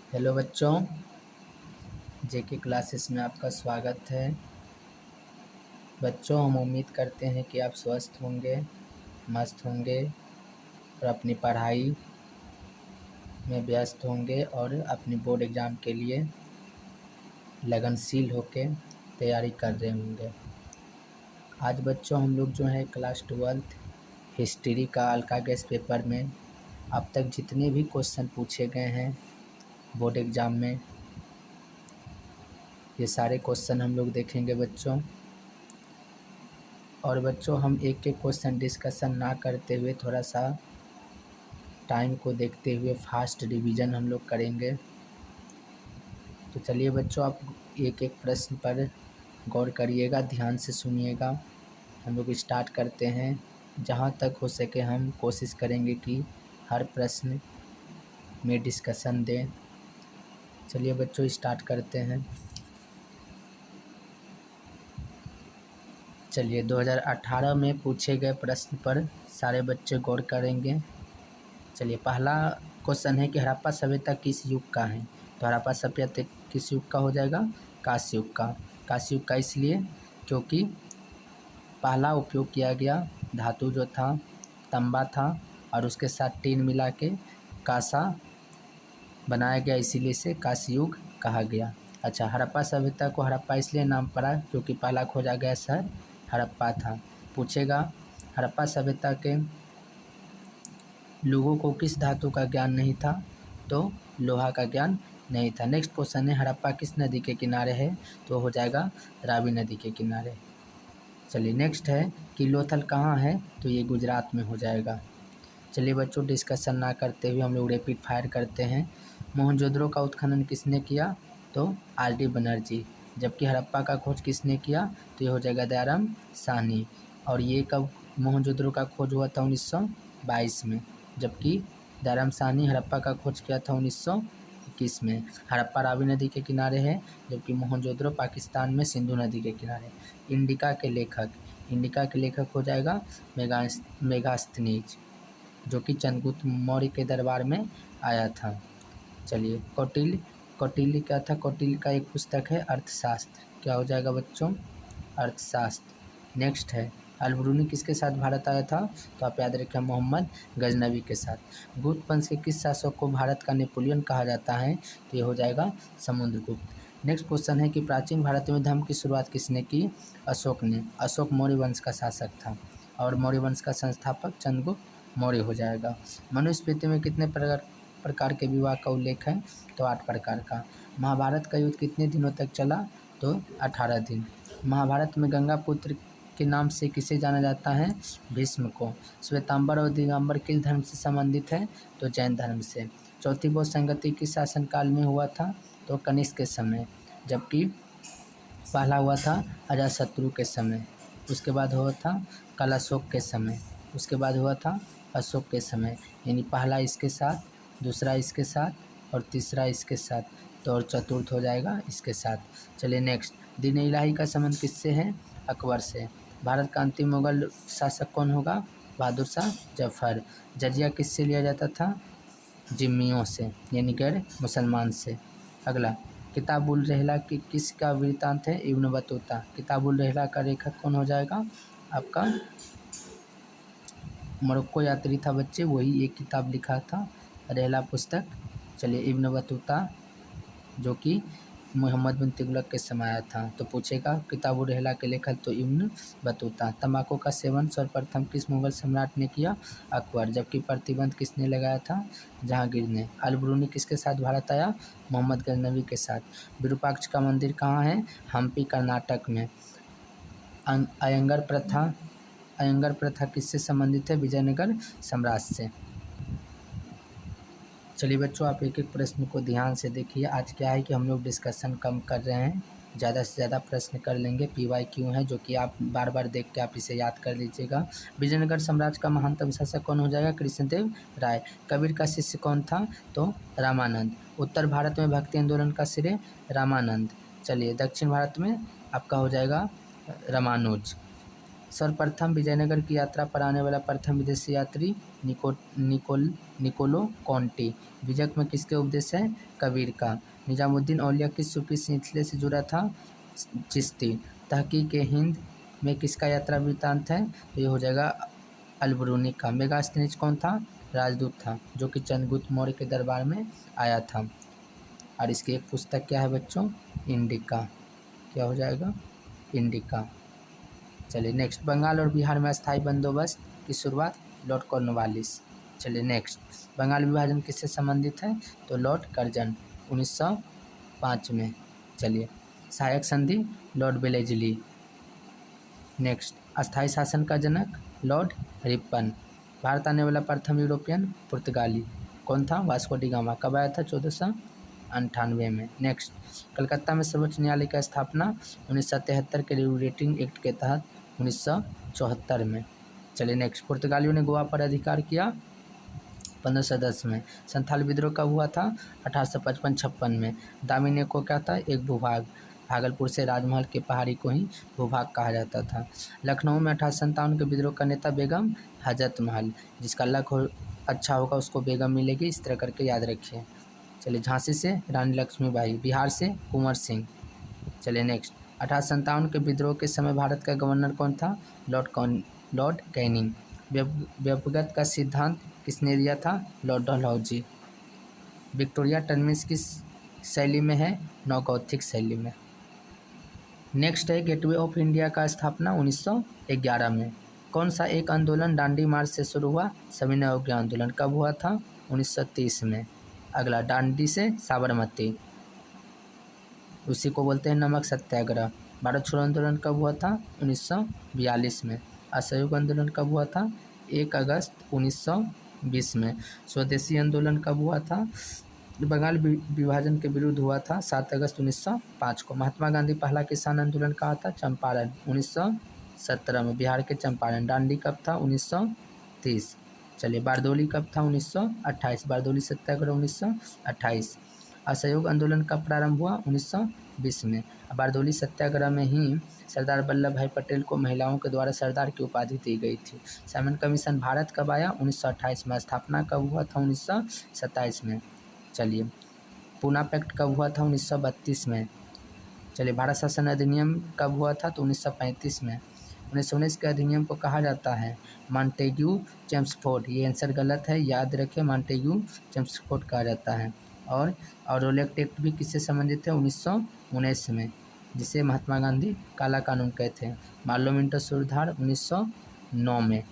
Hello बच्चों, जेके classes में आपका स्वागत है। बच्चों, हम उम्मीद करते हैं कि आप स्वस्थ होंगे, मस्त होंगे और अपनी पढ़ाई में व्यस्त होंगे और अपनी बोर्ड एग्ज़ाम के लिए लगनशील होकर तैयारी कर रहे होंगे। आज बच्चों हम लोग जो है क्लास 12th हिस्ट्री का हल्का गेस पेपर में अब तक जितने भी क्वेश्चन पूछे गए हैं बोर्ड एग्ज़ाम में, ये सारे क्वेश्चन हम लोग देखेंगे बच्चों। और बच्चों, हम एक एक क्वेश्चन डिस्कशन ना करते हुए थोड़ा सा टाइम को देखते हुए फास्ट रिवीजन हम लोग करेंगे। तो चलिए बच्चों, आप एक एक प्रश्न पर गौर करिएगा, ध्यान से सुनिएगा। हम लोग स्टार्ट करते हैं। जहाँ तक हो सके हम कोशिश करेंगे कि हर प्रश्न में डिस्कशन दें। चलिए बच्चों, स्टार्ट करते हैं। चलिए 2018 में पूछे गए प्रश्न पर सारे बच्चे गौर करेंगे। चलिए, पहला क्वेश्चन है कि हड़प्पा सभ्यता किस युग का है। तो हड़प्पा सभ्यता किस युग का हो जाएगा? कांस्य युग का। कांस्य युग का इसलिए क्योंकि पहला उपयोग किया गया धातु जो था तांबा था और उसके साथ टीन मिला के कांसा बनाया गया, इसीलिए इसे कांस्य युग कहा गया। अच्छा, हड़प्पा सभ्यता को हड़प्पा इसलिए नाम पड़ा क्योंकि पहला खोजा गया शहर हड़प्पा था। पूछेगा हड़प्पा सभ्यता के लोगों को किस धातु का ज्ञान नहीं था? तो लोहा का ज्ञान नहीं था। नेक्स्ट क्वेश्चन है हड़प्पा किस नदी के किनारे है? तो हो जाएगा रावी नदी के किनारे। चलिए नेक्स्ट है कि लोथल कहाँ है? तो ये गुजरात में हो जाएगा। चलिए बच्चों, डिस्कशन ना करते हुए हम लोग रैपिड फायर करते हैं। मोहनजोदड़ो का उत्खनन किसने किया? तो आर.डी. बनर्जी। जबकि हड़प्पा का खोज किसने किया? तो ये हो जाएगा दयाराम साहनी। और ये कब मोहनजोदड़ो का खोज हुआ था? 1922 में। जबकि दयाराम साहनी हड़प्पा का खोज किया था 1921 में। हड़प्पा रावी नदी के किनारे है, जबकि मोहनजोदड़ो पाकिस्तान में सिंधु नदी के किनारे। इंडिका के लेखक हो जाएगा मेगास्थनीज, जो कि चंद्रगुप्त मौर्य के दरबार में आया था। चलिए, कौटिल्य क्या था? कौटिल्य का एक पुस्तक है अर्थशास्त्र। क्या हो जाएगा बच्चों? अर्थशास्त्र। नेक्स्ट है अल-बरूनी किसके साथ भारत आया था? तो आप याद रखें, मोहम्मद गजनवी के साथ। गुप्त वंश के किस शासक को भारत का नेपोलियन कहा जाता है? तो ये हो जाएगा समुद्रगुप्त। नेक्स्ट क्वेश्चन है कि प्राचीन भारत में धर्म की शुरुआत किसने की? अशोक ने। अशोक मौर्य वंश का शासक था और मौर्य वंश का संस्थापक चंद्रगुप्त मौर्य हो जाएगा। मनुस्मृति में कितने प्रकार के विवाह का उल्लेख है? तो 8 प्रकार का। महाभारत का युद्ध कितने दिनों तक चला? तो 18 दिन। महाभारत में गंगा पुत्र के नाम से किसे जाना जाता है? भीष्म को। श्वेतांबर और दिगंबर किस धर्म से संबंधित है? तो जैन धर्म से। चौथी बौद्ध संगति किस शासनकाल में हुआ था? तो कनिष्क के समय। जबकि पहला हुआ था अजातशत्रु के समय। उसके बाद हुआ था कलाशोक के समय। उसके बाद हुआ था अशोक के समय। यानी पहला इसके साथ, दूसरा इसके साथ और तीसरा इसके साथ, तो और चतुर्थ हो जाएगा इसके साथ। चलिए नेक्स्ट, दीन इलाही का संबंध किससे है? अकबर से। भारत का अंतिम मुगल शासक कौन होगा? बहादुर शाह जफर। जजिया किससे लिया जाता था? जिम्मियों से, यानी गैर मुसलमान से। अगला, किताबुल रहला की किसका वृत्तांत है? Ibn Battuta. किताबुल रहला का लेखक कौन हो जाएगा? आपका मोरक्को यात्री था बच्चे, वही एक किताब लिखा था, रहला पुस्तक। चलिए, इब्न बतूता जो कि मोहम्मद बिन तुगलक के समय आया था। तो पूछेगा किताबुल रहला के लेखक, तो इब्न बतूता। तंबाकू का सेवन सर्वप्रथम किस मुगल सम्राट ने किया? अकबर। जबकि प्रतिबंध किसने लगाया था? जहांगीर ने। अल-बरूनी किसके साथ भारत आया? मोहम्मद गजनवी के साथ। विरूपाक्ष का मंदिर कहाँ है? हम्पी, कर्नाटक में। अयंगर प्रथा किससे संबंधित है? विजयनगर साम्राज्य से। चलिए बच्चों, आप एक एक प्रश्न को ध्यान से देखिए। आज क्या है कि हम लोग डिस्कशन कम कर रहे हैं, ज़्यादा से ज़्यादा प्रश्न कर लेंगे। PYQ है जो कि आप बार बार देख के आप इसे याद कर लीजिएगा। विजयनगर साम्राज्य का महानतम शासक कौन हो जाएगा? कृष्णदेव राय। कबीर का शिष्य कौन था? तो रामानंद। उत्तर भारत में भक्ति आंदोलन का श्रेय? रामानंद। चलिए, दक्षिण भारत में आपका हो जाएगा रामानुज। सर्वप्रथम विजयनगर की यात्रा पर आने वाला प्रथम विदेशी यात्री निकोलो कॉन्टी। विजयक में किसके उपदेश है? कबीर का। निजामुद्दीन औलिया किस सूफी सिलसिले से जुड़ा था? चिश्ती। तहकीक हिंद में किसका यात्रा वृत्तांत है? तो ये हो जाएगा अलबरूनी का। मेगास्थनीज कौन था? राजदूत था, जो कि चंद्रगुप्त मौर्य के दरबार में आया था। और इसकी एक पुस्तक क्या है बच्चों? इंडिका। क्या हो जाएगा? इंडिका। चलिए नेक्स्ट, बंगाल और बिहार में अस्थायी बंदोबस्त की शुरुआत? Lord Cornwallis. चलिए नेक्स्ट, बंगाल विभाजन किससे संबंधित है? तो लॉर्ड कर्जन 1905 में। चलिए, सहायक संधि? Lord Wellesley. नेक्स्ट, अस्थायी शासन का जनक? Lord Ripon. भारत आने वाला प्रथम यूरोपियन? पुर्तगाली। कौन था? Vasco D gamma. कब आया था? 1498 में। नेक्स्ट, कलकत्ता में सर्वोच्च न्यायालय की स्थापना? 1973 के रेगुलेटिंग एक्ट के तहत 1974 में। चलिए नेक्स्ट, पुर्तगालियों ने गोवा पर अधिकार किया? 1510 में। संथाल विद्रोह कब हुआ था? 1855-56 में। दामिनी को क्या था? एक भूभाग। भागलपुर से राजमहल के पहाड़ी को ही भूभाग कहा जाता था। लखनऊ में 1857 के विद्रोह का नेता बेगम हजरत महल। जिसका लक अच्छा होगा उसको बेगम मिलेगी, इस तरह करके याद रखिए। चलिए, झांसी से रानी लक्ष्मीबाई। बिहार से कुंवर सिंह। चलिए नेक्स्ट, 1857 के विद्रोह के समय भारत का गवर्नर कौन था? Lord Canning. व्यक्तिगत का सिद्धांत किसने दिया था? लॉर्ड डलहौजी। विक्टोरिया टर्मिनस किस शैली में है? नवगोथिक शैली में। नेक्स्ट है, गेटवे ऑफ इंडिया का स्थापना 1911 में। कौन सा एक आंदोलन दांडी मार्च से शुरू हुआ? सविनय अवज्ञा आंदोलन। कब हुआ था? 1930 में। अगला, दांडी से साबरमती, उसी को बोलते हैं नमक सत्याग्रह। भारत छोड़ो आंदोलन कब हुआ था? 1942 में। असहयोग आंदोलन कब हुआ था? 1 अगस्त 1920 में। स्वदेशी आंदोलन कब हुआ था? बंगाल विभाजन के विरुद्ध हुआ था 7 अगस्त 1905 को। महात्मा गांधी पहला किसान आंदोलन कहा था? चंपारण 1917 में। बिहार के चंपारण। दांडी कब था? 1930। चलिए, बारदोली कब था? 1928। बारदोली सत्याग्रह 1928। असहयोग आंदोलन कब प्रारंभ हुआ? 1920 में। बारदोली सत्याग्रह में ही सरदार वल्लभ भाई पटेल को महिलाओं के द्वारा सरदार की उपाधि दी गई थी। साइमन कमीशन भारत कब आया? 1928 में। स्थापना कब हुआ था? 1927 में। चलिए, पूना पैक्ट कब हुआ था? 1932 में। चलिए, भारत शासन अधिनियम कब हुआ था? तो 1935 में। 1919 के अधिनियम को कहा जाता है मॉन्टेग्यू चेम्सफोर्ड। ये आंसर गलत है, याद रखें, मॉन्टेग्यू चेम्सफोर्ड कहा जाता है। और रोलेक्ट एक्ट भी किससे संबंधित है? 1919 में, जिसे महात्मा गांधी काला कानून कहते हैं। पार्लियामेंट सुधार 1909 में।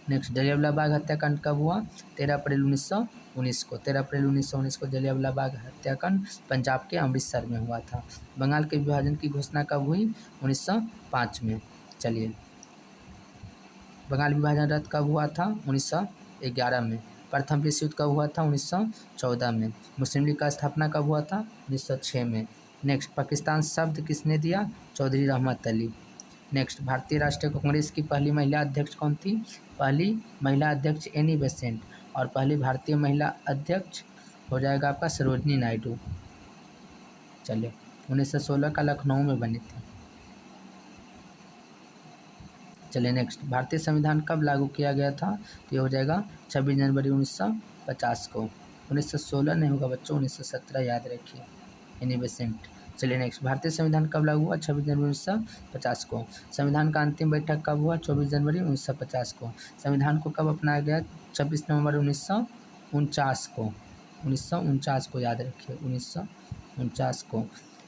नेक्स्ट, जलियांवाला बाग हत्याकांड कब हुआ? 13 अप्रैल 1919 को। 13 अप्रैल 1919 को जलियांवाला बाग हत्याकांड पंजाब के अमृतसर में हुआ था। बंगाल के विभाजन की घोषणा कब हुई? 1905 में। चलिए, बंगाल विभाजन रद्द कब हुआ था? 1911 में। प्रथम विश्व युद्ध कब हुआ था? 1914 में। मुस्लिम लीग का स्थापना कब हुआ था? 1906 में। नेक्स्ट, पाकिस्तान शब्द किसने दिया? चौधरी रहमत अली। नेक्स्ट, भारतीय राष्ट्रीय कांग्रेस की पहली महिला अध्यक्ष कौन थी? पहली महिला अध्यक्ष एनी बेसेंट। और पहली भारतीय महिला अध्यक्ष हो जाएगा आपका सरोजनी नायडू। चलिए, 1916 का लखनऊ में बनी थी। चलिए नेक्स्ट, भारतीय संविधान कब लागू किया गया था? तो ये हो जाएगा 26 जनवरी 1950 को। 1916 नहीं होगा बच्चों, 1917 याद रखिए, एनी बेसेंट। चलिए नेक्स्ट, भारतीय संविधान कब लागू हुआ? 26 जनवरी 1950 को। संविधान का अंतिम बैठक कब हुआ? 24 जनवरी 1950 को। संविधान को कब अपनाया गया? 26 नवंबर 1949 को। 1949 को याद रखिए, 1949 को।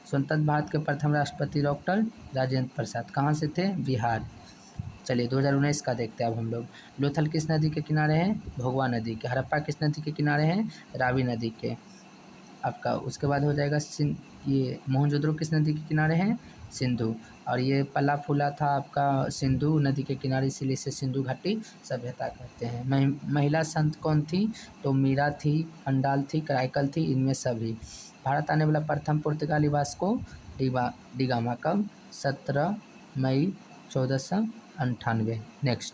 स्वतंत्र भारत के प्रथम राष्ट्रपति डॉक्टर राजेंद्र प्रसाद। कहाँ से थे? बिहार। चलिए, 2019 का देखते हैं अब हम लोग। लोथल किस नदी के किनारे है? भोगवा नदी के। हड़प्पा किस नदी के किनारे है? रावी नदी के। आपका उसके बाद हो जाएगा ये मोहनजोदड़ो किस नदी के किनारे हैं? सिंधु। और ये पला फूला था आपका सिंधु नदी के किनारे, इसीलिए इसे सिंधु घाटी सभ्यता कहते हैं। महिला संत कौन थी? तो मीरा थी, अंडाल थी, कराइकल थी, इनमें सभी। भारत आने वाला प्रथम पुर्तगाली वास्को डी गामा कब? 17 मई 1498। नेक्स्ट,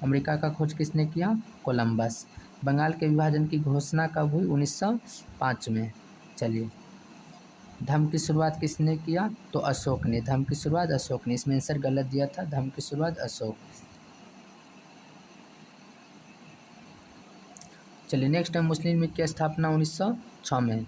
अमेरिका का खोज किसने किया? कोलंबस। बंगाल के विभाजन की घोषणा कब हुई? 1905 में। चलिए, धम्म की शुरुआत किसने किया? तो अशोक ने। धम्म की शुरुआत अशोक ने। इसमें आंसर गलत दिया था, धम्म की शुरुआत अशोक। चलिए नेक्स्ट है, मुस्लिम लीग की स्थापना 1906 में।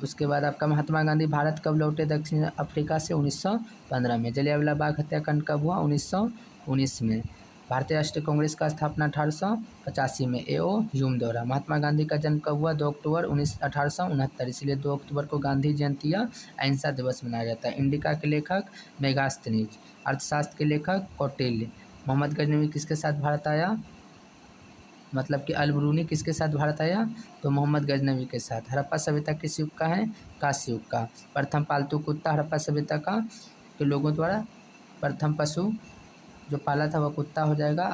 उसके बाद आपका महात्मा गांधी भारत कब लौटे दक्षिण अफ्रीका से? 1915 में। जलियांवाला बाग हत्याकांड कब हुआ? 1919 में। भारतीय राष्ट्रीय कांग्रेस का स्थापना 1885 में ए.ओ. ह्यूम द्वारा। महात्मा गांधी का जन्म कब हुआ? 2 अक्टूबर 1869, इसलिए 2 अक्टूबर को गांधी जयंती या अहिंसा दिवस मनाया जाता है। इंडिका के लेखक मेगास्थनीज। अर्थशास्त्र के लेखक कौटिल्य। मोहम्मद गजनवी किसके साथ भारत आया? मतलब कि अल-बरूनी किसके साथ भारत आया? तो मोहम्मद गजनवी के साथ। हड़प्पा सभ्यता किस युग का है? कांस्य युग का। प्रथम पालतू कुत्ता हड़प्पा सभ्यता का के लोगों द्वारा प्रथम पशु जो पाला था वह कुत्ता हो जाएगा।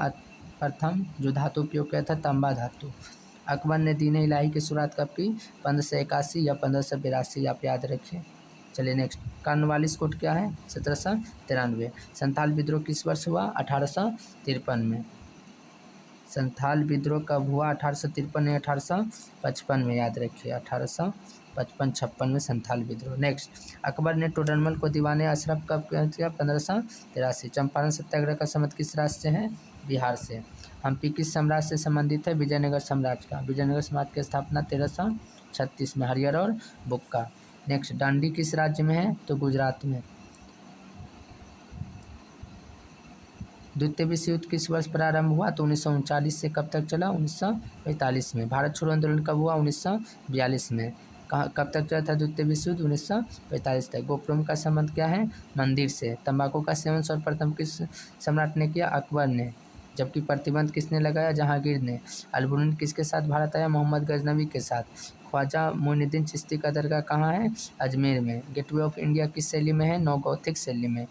प्रथम जो धातु उपयोग किया था तांबा धातु। अकबर ने दीन इलाही की शुरुआत कब की? 1581 या 1582, आप याद रखिए। चलिए नेक्स्ट, कॉर्नवालिस कोड क्या है? 1793। संथाल विद्रोह किस वर्ष हुआ? 1853 में। संथाल विद्रोह कब हुआ? 1853 या 1855 में, याद रखिए 1855-56 में संथाल विद्रोह। नेक्स्ट, अकबर ने टोडरमल को दीवाने अशरफ कब किया? 1583। चंपारण सत्याग्रह का संबंध किस राज्य से है? बिहार से। हम्पी किस साम्राज्य से संबंधित है? विजयनगर साम्राज्य का। विजयनगर साम्राज्य की स्थापना 1336 में। हरियर और बुक्का। नेक्स्ट, डांडी किस राज्य में है? तो गुजरात में। द्वितीय विश्व युद्ध किस वर्ष प्रारंभ हुआ? तो 1939 से कब तक चला? 1945 में। भारत छोड़ो आंदोलन कब हुआ? 1942 में। कब तक चला था द्वितीय विश्व युद्ध? 1945 तक। गोपुरम का संबंध क्या है? मंदिर से। तंबाकू का सेवन सर्वप्रथम किस सम्राट ने किया? अकबर ने। जबकि प्रतिबंध किसने लगाया? जहांगीर ने। अल-बरूनी किसके साथ भारत आया? मोहम्मद गजनवी के साथ। ख्वाजा मोइनुद्दीन चिश्ती का दरगाह कहाँ है? अजमेर में। गेटवे ऑफ इंडिया किस शैली में है? नवगोथिक शैली में।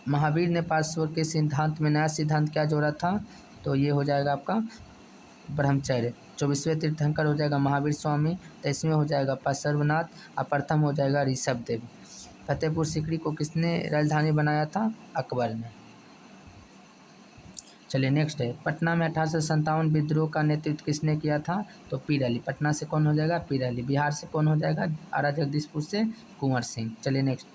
महावीर ने पार्श्व के सिद्धांत में नया सिद्धांत क्या जोड़ा था? तो ये हो जाएगा आपका ब्रह्मचर्य। 24वें तीर्थंकर हो जाएगा महावीर स्वामी। 23वें हो जाएगा पार्श्वनाथ। और प्रथम हो जाएगा ऋषभ देव। फतेहपुर सीकरी को किसने राजधानी बनाया था? अकबर ने। चलिए नेक्स्ट है, पटना में 1857 विद्रोह का नेतृत्व किसने किया था? तो पीर अली। पटना से कौन हो जाएगा? पीर अली। बिहार से कौन हो जाएगा? आरा जगदीशपुर से कुंवर सिंह। चलिए नेक्स्ट,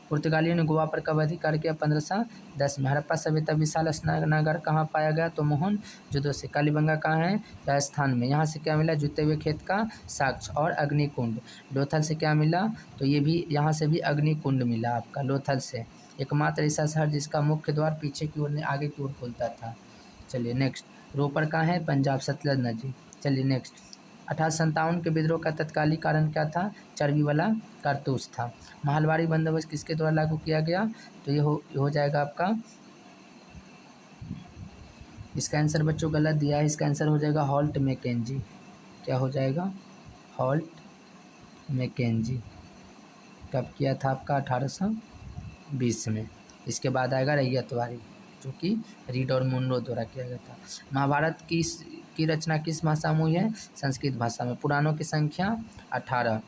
पुर्तगालियों ने गोवा पर कब अधिकार किया? 1510 में। हड़प्पा सभ्यता विशाल स्नानागार कहाँ पाया गया? तो मोहनजोदड़ो से। कालीबंगा कहाँ है? राजस्थान में। यहाँ से क्या मिला? जुते हुए खेत का साक्ष्य और अग्निकुंड। लोथल से क्या मिला? तो ये भी यहाँ से भी अग्निकुंड मिला आपका लोथल से। एकमात्र ऐसा शहर जिसका मुख्य द्वार पीछे की ओर आगे की ओर खुलता था। चलिए नेक्स्ट, रोपड़ कहाँ है? पंजाब, सतलज नदी। चलिए नेक्स्ट, 1857 के विद्रोह का तत्कालीन कारण क्या था? चर्बी वाला कारतूस था। महलवाड़ी बंदोबस्त किसके द्वारा लागू किया गया? तो ये हो जाएगा आपका, इसका आंसर बच्चों गलत दिया है। इसका आंसर हो जाएगा हॉल्ट मैकेंजी। क्या हो जाएगा? Holt Mackenzie. कब किया था आपका? 1820 में। इसके बाद आएगा रैयतवाड़ी, जो कि रीड और मुनरो द्वारा किया गया था। महाभारत की रचना किस भाषा में हुई है? संस्कृत भाषा में। पुराणों की संख्या 18।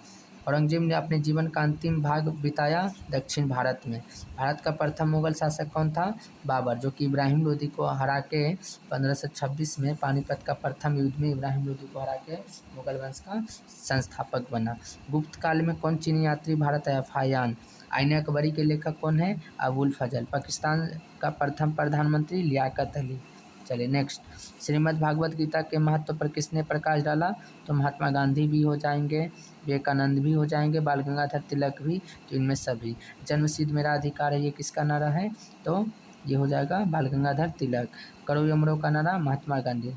औरंगजेब ने अपने जीवन का अंतिम भाग बिताया दक्षिण भारत में। भारत का प्रथम मुगल शासक कौन था? बाबर, जो कि इब्राहिम लोदी को हरा के 1526 में पानीपत का प्रथम युद्ध में इब्राहिम लोदी को हरा के मुगल वंश का संस्थापक बना। गुप्त काल में कौन चीनी यात्री भारत आया? फाहियान। आईने अकबरी के लेखक कौन है? अबुल फजल। पाकिस्तान का प्रथम प्रधानमंत्री लियाकत अली। चलिए नेक्स्ट, श्रीमद् भागवत गीता के महत्व पर किसने प्रकाश डाला? तो महात्मा गांधी भी हो जाएंगे, विवेकानंद भी हो जाएंगे, बाल गंगाधर तिलक भी। तो इनमें सभी। जन्मसिद्ध मेरा अधिकार है, ये किसका नारा है? तो ये हो जाएगा बाल गंगाधर तिलक। करो अमरों का नारा? महात्मा गांधी।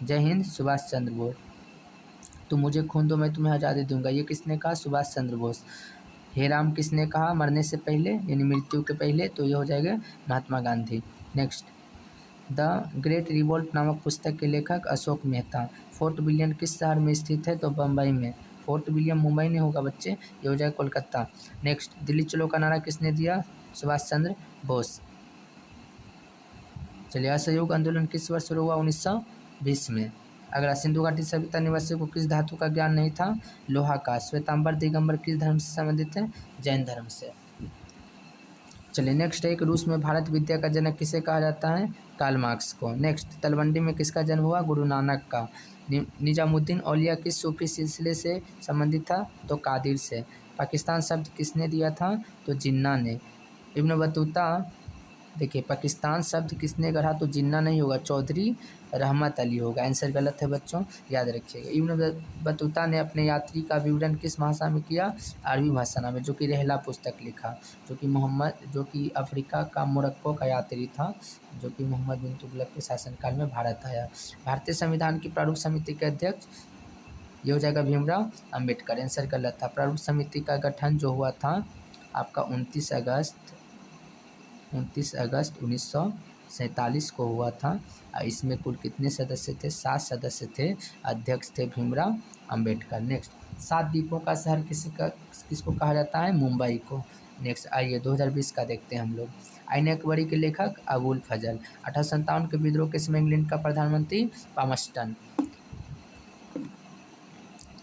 जय हिंद, सुभाष चंद्र बोस। तुम मुझे खून दो मैं तुम्हें आज़ादी दूंगा, ये किसने कहा? सुभाष चंद्र बोस। हे राम किसने कहा मरने से पहले, यानी मृत्यु के पहले? तो ये हो जाएगा Mahatma Gandhi. Next, the great revolt नामक पुस्तक के लेखक अशोक मेहता। फोर्ट विलियम किस शहर में स्थित है? तो बम्बई में। फोर्ट विलियम मुंबई में होगा बच्चे, ये हो जाएगा कोलकाता। नेक्स्ट, दिल्ली चलो का नारा किसने दिया? सुभाष चंद्र बोस। चलिए, असहयोग आंदोलन किस वर्ष शुरू हुआ? 1920 में। अगला, सिंधु घाटी सभ्यता निवासियों को किस धातु का ज्ञान नहीं था? लोहा का। श्वेतांबर दिगंबर किस धर्म से संबंधित है? जैन धर्म से। चलिए नेक्स्ट है कि रूस में भारत विद्या का जनक किसे कहा जाता है? कार्ल मार्क्स को। नेक्स्ट, तलवंडी में किसका जन्म हुआ? गुरु नानक का। निजामुद्दीन औलिया किस सूफी सिलसिले से संबंधित था? तो कादिर से। पाकिस्तान शब्द किसने दिया था? तो जिन्ना ने। इब्न बतूता, देखिए पाकिस्तान शब्द किसने गढ़ा? तो जिन्ना नहीं होगा, चौधरी रहमत अली होगा। आंसर गलत है बच्चों, याद रखिएगा। इब्न बतूता ने अपने यात्री का विवरण किस भाषा में किया? अरबी भाषा में, जो कि रहला पुस्तक लिखा, जो कि अफ्रीका का मोरक्को का यात्री था, जो कि मोहम्मद बिन तुगलक के शासनकाल में भारत आया। भारतीय संविधान की प्रारूप समिति के अध्यक्ष, ये हो जाएगा भीमराव अम्बेडकर। आंसर गलत था। प्रारूप समिति का गठन जो हुआ था आपका 29 अगस्त 1947 को हुआ था। इसमें कुल कितने सदस्य थे? 7 सदस्य थे। अध्यक्ष थे भीमराव अंबेडकर। नेक्स्ट, 7 द्वीपों का शहर किसको कहा जाता है? मुंबई को। नेक्स्ट आइए 2020 का देखते हैं हम लोग। आईन अकबरी के लेखक अबुल फजल। 1857 के विद्रोह के समय इंग्लैंड का प्रधानमंत्री पामस्टन।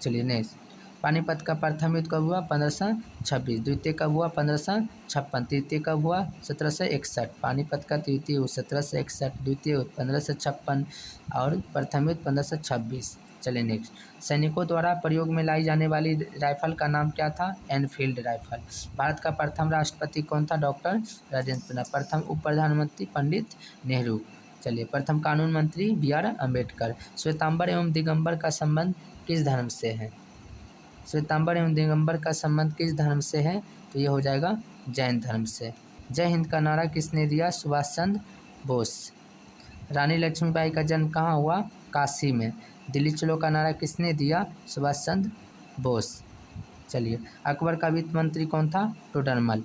चलिए नेक्स्ट, पानीपत का प्रथम युद्ध कब हुआ? 1526। द्वितीय कब हुआ? 1556। तृतीय कब हुआ? 1761। पानीपत का तृतीय युद्ध 1761, द्वितीय युद्ध 1556 और प्रथम युद्ध 1526। चलिए नेक्स्ट, सैनिकों द्वारा प्रयोग में लाई जाने वाली राइफल का नाम क्या था? Enfield rifle. भारत का प्रथम राष्ट्रपति कौन था? डॉक्टर राजेंद्र प्रसाद। प्रथम उप प्रधानमंत्री पंडित नेहरू। चलिए, प्रथम कानून मंत्री बी.आर. अम्बेडकर। श्वेतांबर एवं दिगंबर का संबंध किस धर्म से है? श्वेतांबर एवं दिगंबर का संबंध किस धर्म से है? तो ये हो जाएगा जैन धर्म से। जय हिंद का नारा किसने दिया? सुभाष चंद्र बोस। रानी लक्ष्मीबाई का जन्म कहाँ हुआ? काशी में। दिल्ली चलो का नारा किसने दिया? सुभाष चंद्र बोस। चलिए, अकबर का वित्त मंत्री कौन था? टोडरमल।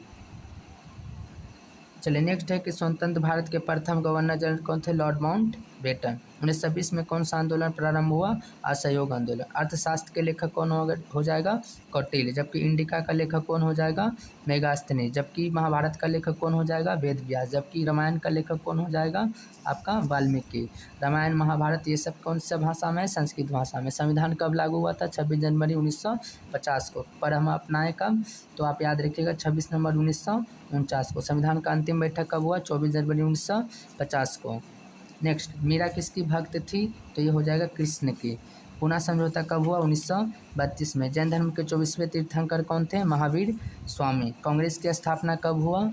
चलिए नेक्स्ट है कि स्वतंत्र भारत के प्रथम गवर्नर जनरल कौन थे? Lord Mountbatten. 1926 में कौन सा आंदोलन प्रारंभ हुआ? असहयोग आंदोलन। अर्थशास्त्र के लेखक कौन हो जाएगा? कौटिल्य। जबकि इंडिका का लेखक कौन हो जाएगा? मेगास्थनीज। जबकि महाभारत का लेखक कौन हो जाएगा? वेद व्यास। जबकि रामायण का लेखक कौन हो जाएगा? आपका वाल्मीकि। रामायण महाभारत ये सब कौन सा भाषा में? संस्कृत भाषा में। संविधान कब लागू हुआ था? 26 जनवरी 1950 को। पर हम अपनाए कब? तो आप याद रखिएगा 26 नवंबर 1949 को। संविधान का अंतिम बैठक कब हुआ? 24 जनवरी 1950 को। नेक्स्ट, मीरा किसकी भक्त थी? तो ये हो जाएगा कृष्ण की। पूना समझौता कब हुआ? 1932 में। जैन धर्म के 24वें तीर्थंकर कौन थे? महावीर स्वामी। कांग्रेस की स्थापना कब हुआ?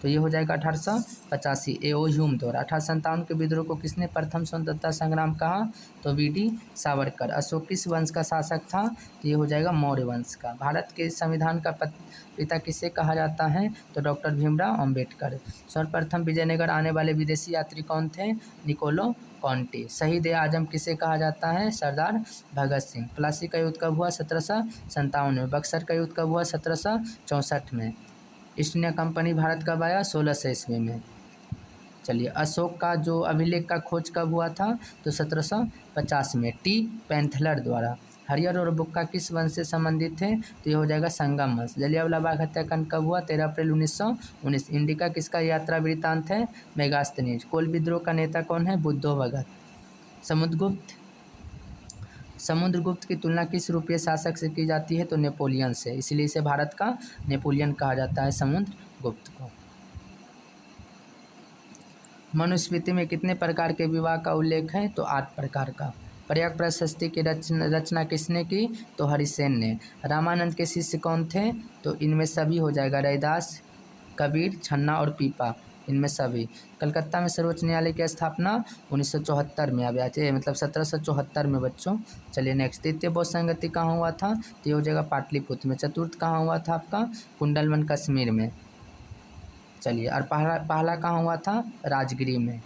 तो ये हो जाएगा 1885 ए.ओ. ह्यूम द्वारा। 1857 के विद्रोह को किसने प्रथम स्वतंत्रता संग्राम कहा? तो वी.डी. सावरकर। अशोक किस वंश का शासक था? तो ये हो जाएगा मौर्य वंश का। भारत के संविधान का पिता किसे कहा जाता है? तो डॉक्टर भीमराव अम्बेडकर। सर्वप्रथम विजयनगर आने वाले विदेशी यात्री कौन थे? निकोलो कॉन्टी। शहीद ए आजम किसे कहा जाता है? सरदार भगत सिंह। प्लासी का युद्ध कब हुआ? 1757 में। बक्सर का युद्ध कब हुआ? 1764 में। ईस्ट इंडिया कंपनी भारत कब आया? 1600 ईस्वी में। चलिए, अशोक का जो अभिलेख का खोज कब हुआ था? तो 1750 में, टी पैंथलर द्वारा। हरियर और बुक्का किस वंश से संबंधित थे? तो ये हो जाएगा संगम वंश। जलियांवाला बाग हत्याकांड कब हुआ? 13 अप्रैल 1919। इंडिका किसका यात्रा वृत्तांत है? मेगास्थनीज। कोल विद्रोह का नेता कौन है? बुद्धो भगत। समुद्रगुप्त की तुलना किस रूपीय शासक से की जाती है? तो नेपोलियन से। इसलिए इसे भारत का नेपोलियन कहा जाता है, समुद्रगुप्त को। मनुस्मृति में कितने प्रकार के विवाह का उल्लेख है? तो 8 प्रकार का। प्रयाग प्रशस्ति की रचना किसने की? तो हरिसेन ने। रामानंद के शिष्य कौन थे? तो इनमें सभी हो जाएगा रैदास, कबीर, छन्ना और पीपा, इनमें सभी। कलकत्ता में सर्वोच्च न्यायालय की स्थापना 1974 में आया, मतलब 1774 में बच्चों। चलिए नेक्स्ट, तृतीय बौद्ध संगति कहाँ हुआ था? तो ये हो जाएगा पाटलिपुत्र में। चतुर्थ कहाँ हुआ था? आपका कुंडलवन कश्मीर में। चलिए, और पहला कहाँ हुआ था? राजगिरी में।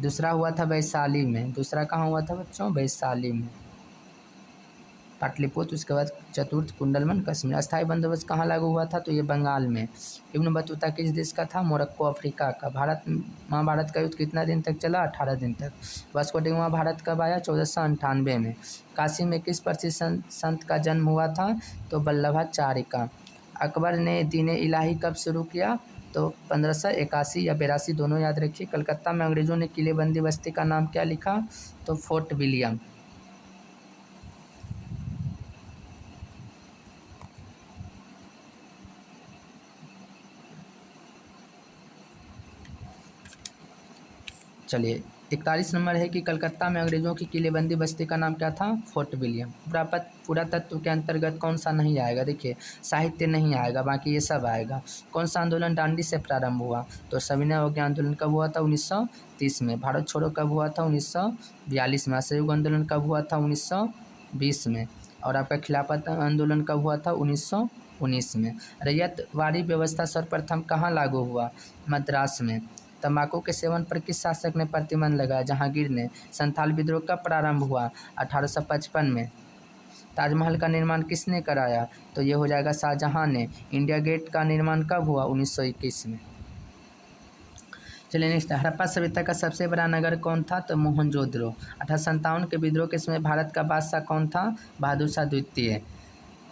दूसरा हुआ था वैशाली में। दूसरा कहाँ हुआ था बच्चों? वैशाली में। पाटलिपुत्र, उसके बाद चतुर्थ कुंडलवन कश्मीर। अस्थायी बंदोबस्त कहाँ लागू हुआ था? तो ये बंगाल में। इब्न बतूता किस देश का था? मोरक्को, अफ्रीका का। महाभारत का युद्ध कितना दिन तक चला? 18 दिन तक। वास्को डी गामा भारत कब आया? 1498 में। काशी में किस प्रसिद्ध संत का जन्म हुआ था? तो वल्लभाचार्य का। अकबर ने दीन इलाही कब शुरू किया? तो 1581 या 82, दोनों याद रखिए। कलकत्ता में अंग्रेजों ने किलेबंदी बस्ती का नाम क्या लिखा? तो फोर्ट विलियम। चलिए 41 नंबर है कि कलकत्ता में अंग्रेजों की किलेबंदी बस्ती का नाम क्या था? Fort William. पुरातत्व के अंतर्गत कौन सा नहीं आएगा? देखिए साहित्य नहीं आएगा, बाकी ये सब आएगा। कौन सा आंदोलन दांडी से प्रारंभ हुआ? तो सविनय अवज्ञा आंदोलन कब हुआ था? 1930 में। भारत छोड़ो कब हुआ था? 1942 में। असहयोग आंदोलन कब हुआ था? 1920 में। और आपका खिलाफत आंदोलन कब हुआ था? 1919 में। रैयतवाड़ी व्यवस्था सर्वप्रथम कहाँ लागू हुआ? मद्रास में। तंबाकू के सेवन पर किस शासक ने प्रतिबंध लगाया? जहांगीर ने। संथाल विद्रोह कब प्रारंभ हुआ? 1855 में। ताजमहल का निर्माण किसने कराया? तो ये हो जाएगा शाहजहां ने। इंडिया गेट का निर्माण कब हुआ? 1921 में। चलिए नेक्स्ट, हड़प्पा सभ्यता का सबसे बड़ा नगर कौन था? तो मोहनजोदड़ो। 1857 के विद्रोह के समय भारत का बादशाह कौन था? बहादुर शाह द्वितीय।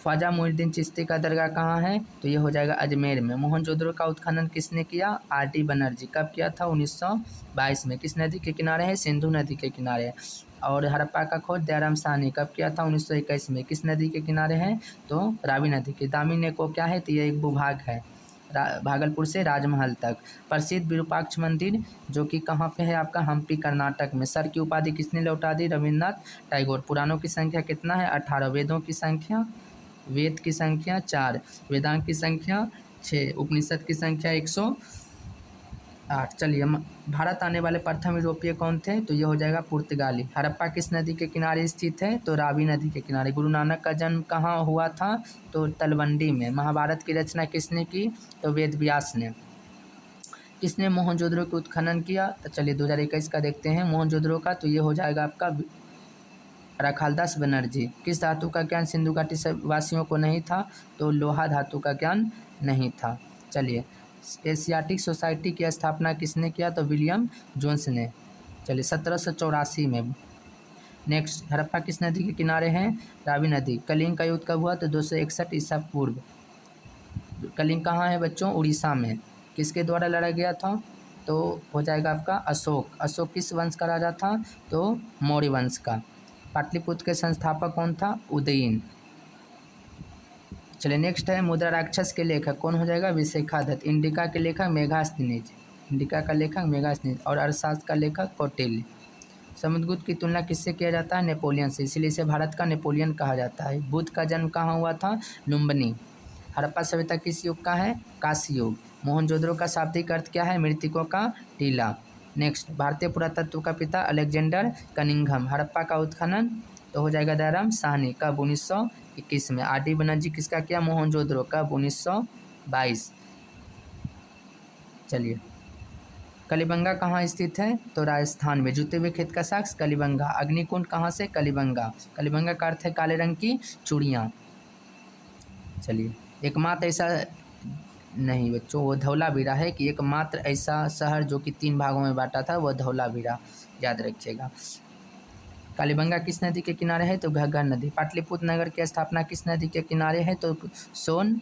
ख्वाजा मुइनुद्दीन चिश्ती का दरगाह कहाँ है? तो ये हो जाएगा अजमेर में। मोहनजोदड़ो का उत्खनन किसने किया? आर.डी. बनर्जी। कब किया था? 1922 में। किस नदी के किनारे है? सिंधु नदी के किनारे है। और हड़प्पा का खोज दयाराम साहनी कब किया था? 1921 में। किस नदी के किनारे है? तो रावी नदी के। दामिनी नेको क्या है? तो ये एक भूभाग है भागलपुर से राजमहल तक। प्रसिद्ध विरूपाक्ष मंदिर जो कि कहाँ पे है? आपका हम्पी कर्नाटक में। सर की उपाधि किसने लौटा दी? रविन्द्रनाथ टैगोर। पुराणों की संख्या कितना है? 18। वेद की संख्या 4, वेदांत की संख्या 6, उपनिषद की संख्या 108। चलिए भारत आने वाले प्रथम यूरोपीय कौन थे? तो ये हो जाएगा पुर्तगाली। हड़प्पा किस नदी के किनारे स्थित है? तो रावी नदी के किनारे। गुरु नानक का जन्म कहाँ हुआ था? तो तलवंडी में। महाभारत की रचना किसने की? तो वेद व्यास ने। किसने मोहनजोदड़ो का उत्खनन किया? तो चलिए 2021 का देखते हैं मोहनजोदड़ो का। तो ये हो जाएगा आपका रखालदास बनर्जी। किस धातु का ज्ञान सिंधु घाटी वासियों को नहीं था? तो लोहा धातु का ज्ञान नहीं था। चलिए एशियाटिक सोसाइटी की स्थापना किसने किया? तो विलियम जोन्स ने। चलिए 1784 में। नेक्स्ट, हड़प्पा किस नदी के किनारे हैं? रावी नदी। कलिंग का युद्ध कब हुआ? तो 261 ईसा पूर्व। कलिंग कहाँ है बच्चों? उड़ीसा में। किसके द्वारा लड़ा गया था? तो हो जाएगा आपका अशोक। अशोक किस वंश का राजा था? तो मौर्य वंश का। पाटलिपुत्र के संस्थापक कौन था? उदयन। चलिए नेक्स्ट है मुद्रा राक्षस के लेखक कौन हो जाएगा? विशाखादत्त। इंडिका के लेखक मेगास्थनीज। इंडिका का लेखक मेगास्थनीज। और अर्थशास्त्र का लेखक कौटिल्य। समुद्रगुप्त की तुलना किससे किया जाता है? नेपोलियन से, इसलिए इसे भारत का नेपोलियन कहा जाता है। बुद्ध का जन्म कहाँ हुआ था? लुम्बिनी। हड़प्पा सभ्यता किस युग का है? कांस्य युग। मोहनजोदड़ो का शाब्दिक अर्थ क्या है? मृतकों का टीला। नेक्स्ट, भारतीय पुरातत्व का पिता अलेक्जेंडर कनिंघम। हड़प्पा का उत्खनन तो हो जाएगा दयाराम साहनी। कब? 1921 में। आर.डी. बनर्जी किसका किया? मोहनजोदड़ो। कब? 1922। चलिए कलिबंगा कहाँ स्थित है? तो राजस्थान में। जुते हुए खेत का साक्ष्य कलिबंगा। अग्निकुंड कहाँ से? कलिबंगा। कलिबंगा का अर्थ है काले रंग की चूड़ियाँ। चलिए एकमात्र ऐसा नहीं बच्चों, वो धौलावीरा है कि एकमात्र ऐसा शहर जो कि 3 भागों में बांटा था वह धौलावीरा, याद रखिएगा। कालीबंगा किस नदी के किनारे है? तो घग्गर नदी। पाटलिपुत्र नगर की स्थापना किस नदी के किनारे है? तो सोन,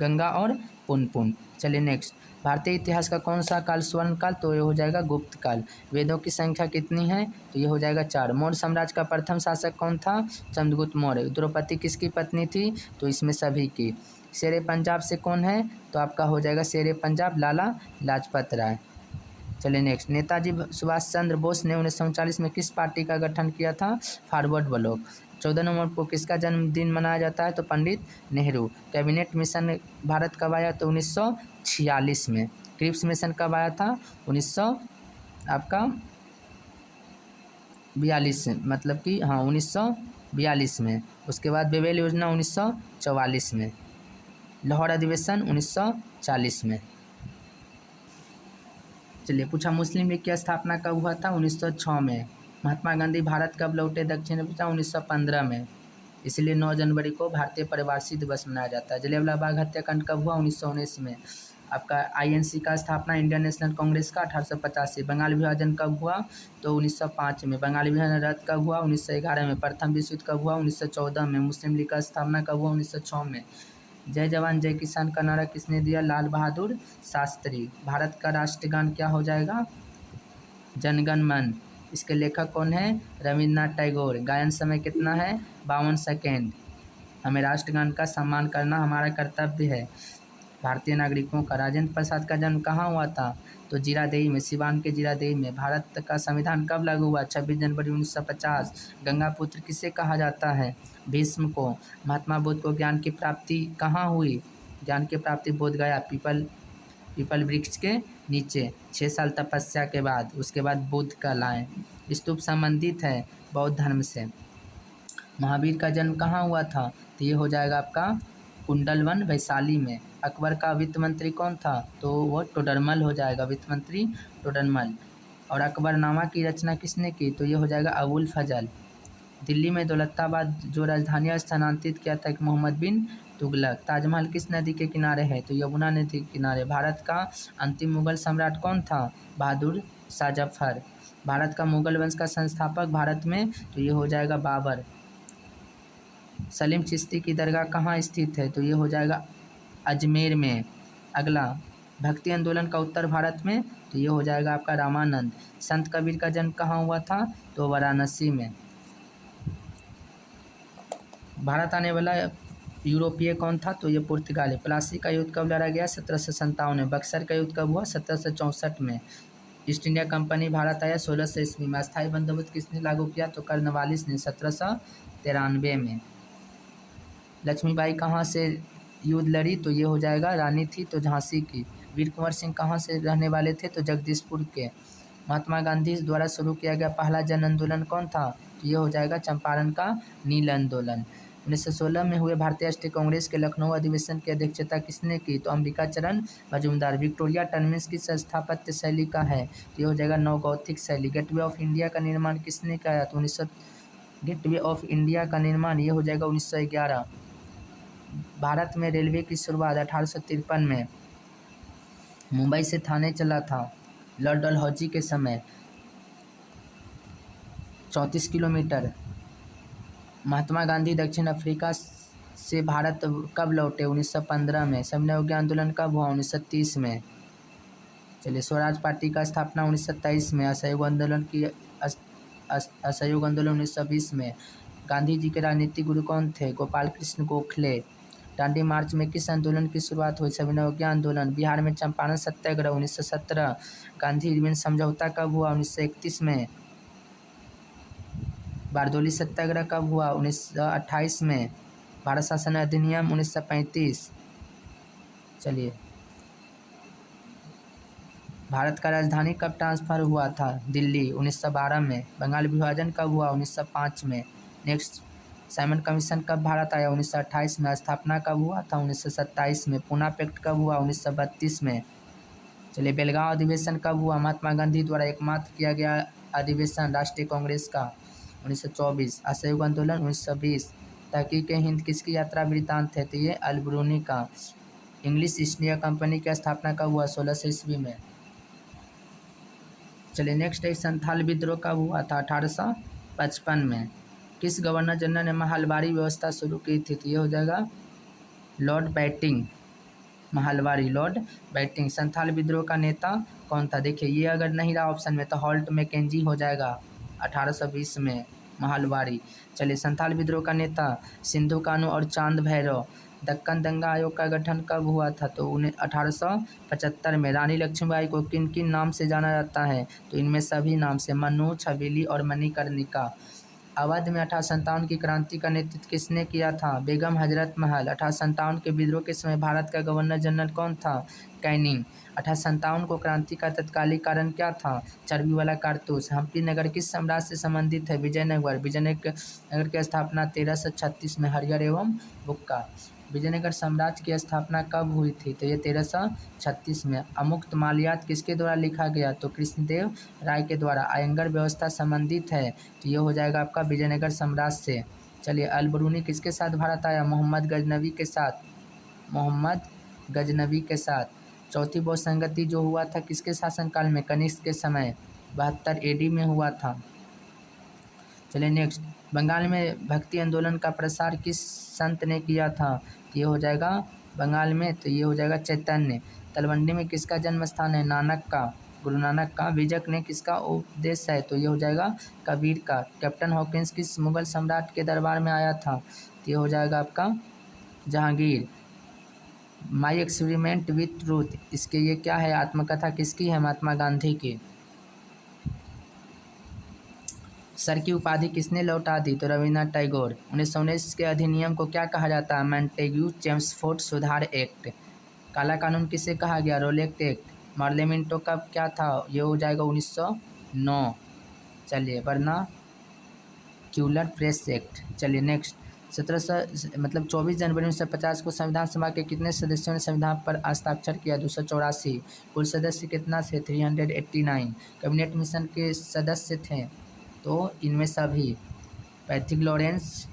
गंगा और पुनपुन। चलिए नेक्स्ट, भारतीय इतिहास का कौन सा काल स्वर्ण काल? तो ये हो जाएगा गुप्त काल। वेदों की संख्या कितनी है? तो ये हो जाएगा 4। मौर्य साम्राज्य का प्रथम शासक कौन था? चंद्रगुप्त मौर्य। द्रौपदी किसकी पत्नी थी? तो इसमें सभी की। शेरे पंजाब से कौन है? तो आपका हो जाएगा शेरे पंजाब लाला लाजपत राय। चलिए नेक्स्ट, नेताजी सुभाष चंद्र बोस ने 1939 में किस पार्टी का गठन किया था? Forward block. 14 नवंबर को किसका जन्मदिन मनाया जाता है? तो पंडित नेहरू। कैबिनेट मिशन भारत कब आया? तो 1946 में। क्रिप्स मिशन कब आया था? 1942 मतलब कि 1942 में। उसके बाद बेबेल योजना 1944 में। लाहौर अधिवेशन 1940 में। चलिए पूछा मुस्लिम लीग की स्थापना कब हुआ था? 1906 में। महात्मा गांधी भारत कब लौटे दक्षिण अफ्रीका? 1915 में। इसलिए 9 जनवरी को भारतीय परिवारसी दिवस मनाया जाता है। जलियांवाला बाग हत्याकांड कब हुआ? 1919 में। आपका आईएनसी का स्थापना इंडियन नेशनल कांग्रेस का 1885। बंगाल विभाजन कब हुआ? तो 1905 में। बंगाल विभाजन रद्द कब हुआ? 1911 में। प्रथम विश्व युद्ध कब हुआ? 1914 में। मुस्लिम लीग का स्थापना कब हुआ? 1906 में। जय जवान जय किसान का नारा किसने दिया? लाल बहादुर शास्त्री। भारत का राष्ट्रगान क्या हो जाएगा? जनगण मन। इसके लेखक कौन है? रविन्द्रनाथ टैगोर। गायन समय कितना है? 52 सेकेंड। हमें राष्ट्रगान का सम्मान करना हमारा कर्तव्य है। भारतीय नागरिकों का। राजेंद्र प्रसाद का जन्म कहाँ हुआ था? तो जीरादेई में, सिवान के जीरादेई में। भारत का संविधान कब लागू हुआ? 26 जनवरी 1950। गंगापुत्र किसे कहा जाता है? भीष्म को। महात्मा बुद्ध को ज्ञान की प्राप्ति कहाँ हुई? ज्ञान की प्राप्ति बोधगया, पीपल वृक्ष के नीचे, 6 साल तपस्या के बाद। उसके बाद बुद्ध का लाए। स्तूप संबंधित है बौद्ध धर्म से। महावीर का जन्म कहाँ हुआ था? तो ये हो जाएगा आपका कुंडलवन वैशाली में। अकबर का वित्त मंत्री कौन था? तो वो टोडरमल हो जाएगा, वित्त मंत्री टोडरमल। और अकबरनामा की रचना किसने की? तो ये हो जाएगा अबुल फजल। दिल्ली में दौलताबाद जो राजधानी स्थानांतरित किया था मोहम्मद बिन तुगलक। ताजमहल किस नदी के किनारे है? तो यमुना नदी के किनारे। भारत का अंतिम मुगल सम्राट कौन था? बहादुर शाह जफर। भारत का मुगल वंश का संस्थापक भारत में, तो ये हो जाएगा बाबर। सलीम चिश्ती की दरगाह कहाँ स्थित है? तो ये हो जाएगा अजमेर में। अगला, भक्ति आंदोलन का उत्तर भारत में, तो ये हो जाएगा आपका रामानंद। संत कबीर का जन्म कहाँ हुआ था? तो वाराणसी में। भारत आने वाला यूरोपीय कौन था? तो ये पुर्तगाल है। प्लासी का युद्ध कब लड़ा गया? 1757 में। बक्सर का युद्ध कब हुआ? 1764 में। ईस्ट इंडिया कंपनी भारत आया 1600 ईस्वी में। अस्थायी बंदोबस्त किसने लागू किया? तो कर्नवालिस ने 1793 में। लक्ष्मीबाई कहाँ से युद्ध लड़ी? तो ये हो जाएगा रानी थी तो झांसी की। वीर कुंवर सिंह कहाँ से रहने वाले थे? तो जगदीशपुर के। महात्मा गांधी द्वारा शुरू किया गया पहला जन आंदोलन कौन था? तो ये हो जाएगा चंपारण का नील आंदोलन। 1916 में हुए भारतीय राष्ट्रीय कांग्रेस के लखनऊ अधिवेशन की अध्यक्षता किसने की? तो अंबिका चरण मजूमदार। विक्टोरिया टर्मिनस किस स्थापत्य शैली का है? तो ये हो जाएगा नवगौथिक शैली। गेटवे ऑफ इंडिया का निर्माण किसने किया? तो गेटवे ऑफ इंडिया का निर्माण ये हो जाएगा 1911। भारत में रेलवे की शुरुआत 1853 में मुंबई से थाने चला था लॉर्ड डलहौजी के समय, 34 किलोमीटर। महात्मा गांधी दक्षिण अफ्रीका से भारत कब लौटे? 1915 में। सविनय अवज्ञा आंदोलन कब हुआ? 1930 में। चलिए, स्वराज पार्टी का स्थापना 1927 में। असहयोग आंदोलन 1920 में। गांधी जी के राजनीतिक गुरु कौन थे? गोपाल कृष्ण गोखले। दांडी मार्च में किस आंदोलन की शुरुआत हुई? सविनय अवज्ञा आंदोलन। बिहार में चंपारण सत्याग्रह 1917। गांधी इरविन समझौता कब हुआ? 1931 में। बारदोली सत्याग्रह कब हुआ? 1928 में। भारत शासन अधिनियम 1935। चलिए, भारत का राजधानी कब ट्रांसफर हुआ था? दिल्ली 1912 में। बंगाल विभाजन कब हुआ? 1905 में। नेक्स्ट, साइमन कमीशन कब भारत आया? 1928 में। स्थापना कब हुआ था? 1927 में। पूना पैक्ट कब हुआ? 1932 में। चलिए, बेलगांव अधिवेशन कब हुआ? महात्मा गांधी द्वारा एकमात्र किया गया अधिवेशन राष्ट्रीय कांग्रेस का 1924। असहयोग आंदोलन 1920। तहकीक हिंद किसकी यात्रा वृत्तांत है? तो ये अलबरूनी का। इंग्लिश ईस्ट इंडिया कंपनी की स्थापना कब हुआ? 1600 ईस्वी में। चलिए, नेक्स्ट है संथाल विद्रोह कब हुआ था? 1855 में। किस गवर्नर जनरल ने महलबारी व्यवस्था शुरू की थी? तो ये हो जाएगा Lord Bentinck. Mahalwari, Lord Bentinck. Santhal विद्रोह का नेता कौन था? देखिए, ये अगर नहीं रहा ऑप्शन में तो हॉल्ट मैकेंजी हो जाएगा 1820 में। महलबारी। चलिए, संथाल विद्रोह का नेता सिंधु कानू और चांद भैरव। दक्कन दंगा आयोग का गठन कब हुआ था? तो 1875 में। रानी लक्ष्मीबाई को किन किन नाम से जाना जाता है? तो इनमें सभी नाम से, मनु, छबीली और मणिकर्णिका। अवध में 1857 की क्रांति का नेतृत्व किसने किया था? बेगम हजरत महल। 1857 के विद्रोह के समय भारत का गवर्नर जनरल कौन था? कैनिंग। 1857 को क्रांति का तत्कालिक कारण क्या था? चर्बी वाला कारतूस। हम्पी नगर किस साम्राज्य से संबंधित है? विजयनगर। विजयनगर की स्थापना 1336 में हरिहर एवं बुक्का। विजयनगर साम्राज्य की स्थापना कब हुई थी? तो ये 1336 में। अमुक्त मालियात किसके द्वारा लिखा गया? तो कृष्णदेव राय के द्वारा। आयंगर व्यवस्था संबंधित है, तो ये हो जाएगा आपका विजयनगर साम्राज्य से। चलिए, अलबरूनी किसके साथ भारत आया? मोहम्मद गजनवी के साथ। मोहम्मद गजनवी के साथ। चौथी बौद्ध संगति जो हुआ था किसके शासनकाल में? कनिष्क के समय, 72 AD में हुआ था। चलिए, नेक्स्ट, बंगाल में भक्ति आंदोलन का प्रसार किस संत ने किया था? तो ये हो जाएगा बंगाल में, तो ये हो जाएगा चैतन्य। तलवंडी में किसका जन्म स्थान है? नानक का, गुरु नानक का। विजक ने किसका उपदेश है? तो ये हो जाएगा कबीर का। कैप्टन हॉकिंस किस मुगल सम्राट के दरबार में आया था? तो ये हो जाएगा आपका Jahangir. My experiment with truth, इसके ये क्या है, आत्मकथा किसकी है, महात्मा गांधी की। सर की उपाधि किसने लौटा दी, तो रविन्द्रनाथ टैगोर। 1919 के अधिनियम को क्या कहा जाता है, मॉन्टेग्यू चेम्सफोर्ड सुधार एक्ट। काला कानून किसे कहा गया, रोलेट एक्ट। मार्ले मिंटो का क्या था, ये हो जाएगा 1909। चलिए, वरना क्यूलर प्रेस एक्ट। चलिए नेक्स्ट, 24 जनवरी 1950 को संविधान सभा के कितने सदस्यों ने संविधान पर हस्ताक्षर किया, 284। कुल सदस्य कितना थे, 389। कैबिनेट मिशन के सदस्य थे, तो इनमें सभी Pethick Lawrence,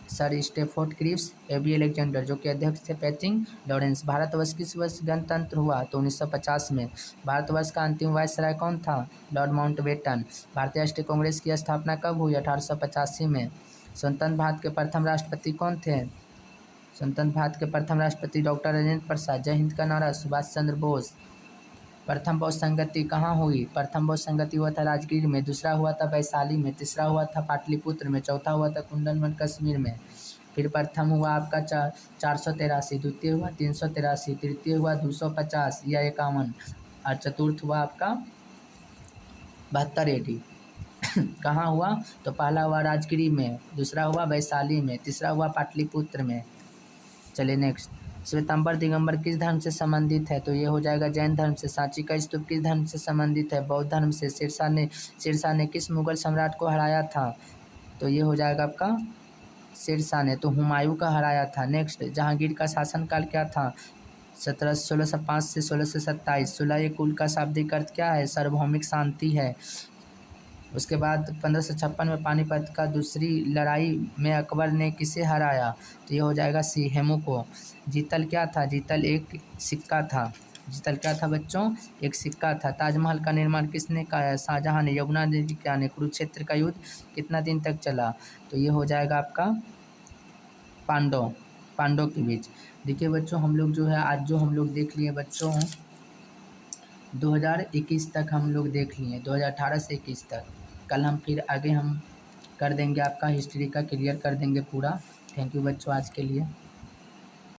sir Stafford Cripps, AB Alexander जो कि अध्यक्ष थे पैथिक लॉरेंस। भारतवर्ष किस वर्ष गणतंत्र हुआ, तो 1950 में। भारतवर्ष का अंतिम वायसराय कौन था, लॉर्ड माउंटबेटन। भारतीय राष्ट्रीय कांग्रेस की स्थापना कब हुई, 1885 में। स्वतंत्र भारत के प्रथम राष्ट्रपति कौन थे, स्वतंत्र भारत के प्रथम राष्ट्रपति डॉक्टर राजेंद्र प्रसाद। जय हिंद का नारा सुभाष चंद्र बोस। प्रथम बौद्ध संगति कहाँ हुई, प्रथम बौद्ध संगति हुआ था राजगीर में, दूसरा हुआ था वैशाली में, तीसरा हुआ था पाटलिपुत्र में, चौथा हुआ था कुंडलवन कश्मीर में। फिर प्रथम हुआ आपका 483, द्वितीय हुआ 383, तृतीय हुआ 250 या 51, और चतुर्थ हुआ आपका 72 AD। कहाँ हुआ, तो पहला हुआ राजगिरी में, दूसरा हुआ वैशाली में, तीसरा हुआ पाटलिपुत्र में। चलिए नेक्स्ट, श्वेतांबर दिगंबर किस धर्म से संबंधित है, तो ये हो जाएगा जैन धर्म से। सांची का स्तूप किस धर्म से संबंधित है, बौद्ध धर्म से। शेरशाह ने किस मुगल सम्राट को हराया था, तो ये हो जाएगा आपका शेरशाह ने तो हुमायूं का हराया था। नेक्स्ट, जहांगीर का शासनकाल क्या था, 1605 से 1627। 16 कुल का शाब्दिक अर्थ क्या है, सार्वभौमिक शांति है। उसके बाद 1556 में पानीपत का दूसरी लड़ाई में अकबर ने किसे हराया, तो ये हो जाएगा हेमू को। जीतल क्या था, जीतल एक सिक्का था। जीतल क्या था बच्चों, एक सिक्का था। ताजमहल का निर्माण किसने किया, शाहजहां ने। यमुना नदी क्या ने। कुरुक्षेत्र का युद्ध कितना दिन तक चला, तो ये हो जाएगा आपका पांडव के बीच। देखिए बच्चों, हम लोग जो है आज जो हम लोग देख लिए बच्चों 2021 तक हम लोग देख लिए, 2018 से 21 तक। कल हम फिर आगे हम कर देंगे, आपका हिस्ट्री का क्लियर कर देंगे पूरा। थैंक यू बच्चों आज के लिए।